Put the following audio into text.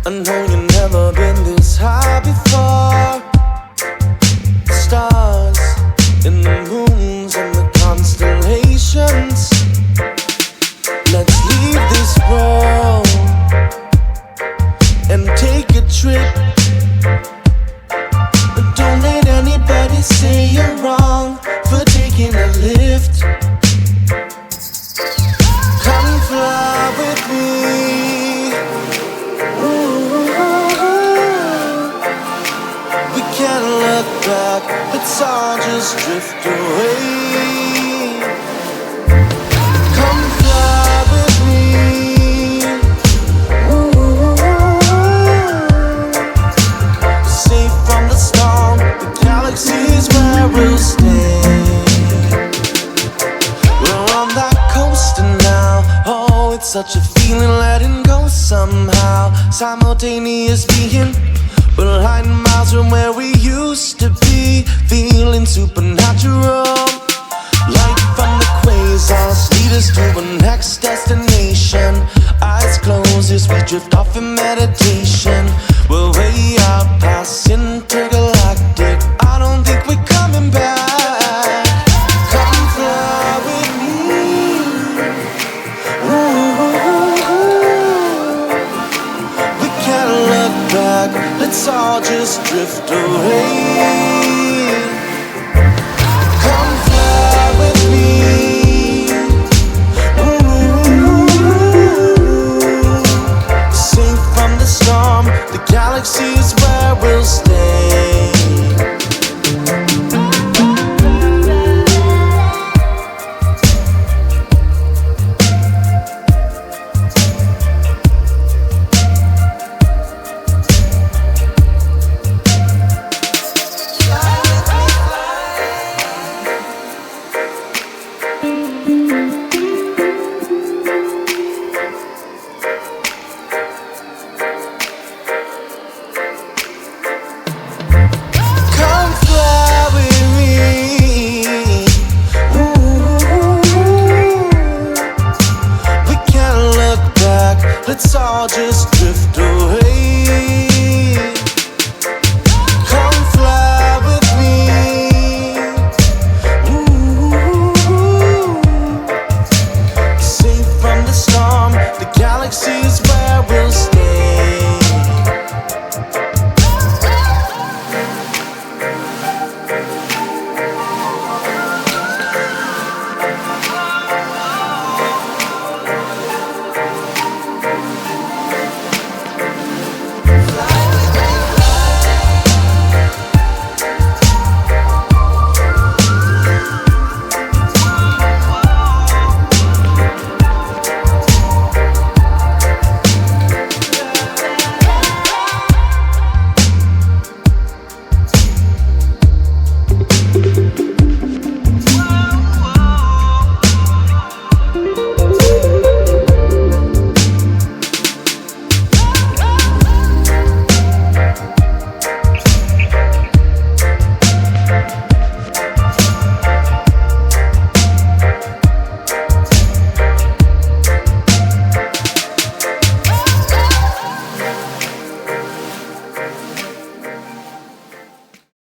I know you've never been this high before. Stars in the moons and the constellations. Let's leave this world and take a trip. But don't let anybody say you're wrong for taking a lift. Come fly with me. Ooh. We can't look back, let's all just drift away. Come fly with me. Ooh. Safe from the storm, the galaxy's where we'll stay. We're on that coaster now. Oh, it's such a feeling letting go somehow. Simultaneous being, we're 9 miles from where we used to be. Feeling supernatural. Light from the quasars lead us to a next destination. Eyes closed as we drift off in meditation. We're way out past intergalactic. I don't think we're coming back. Come fly with me. Ooh. We can't look back, let's all just drift away. Come fly with me. Ooh. Safe from the storm, the galaxy is where we'll stay. Come fly with me. Ooh. We can't look back, let's all just drift away.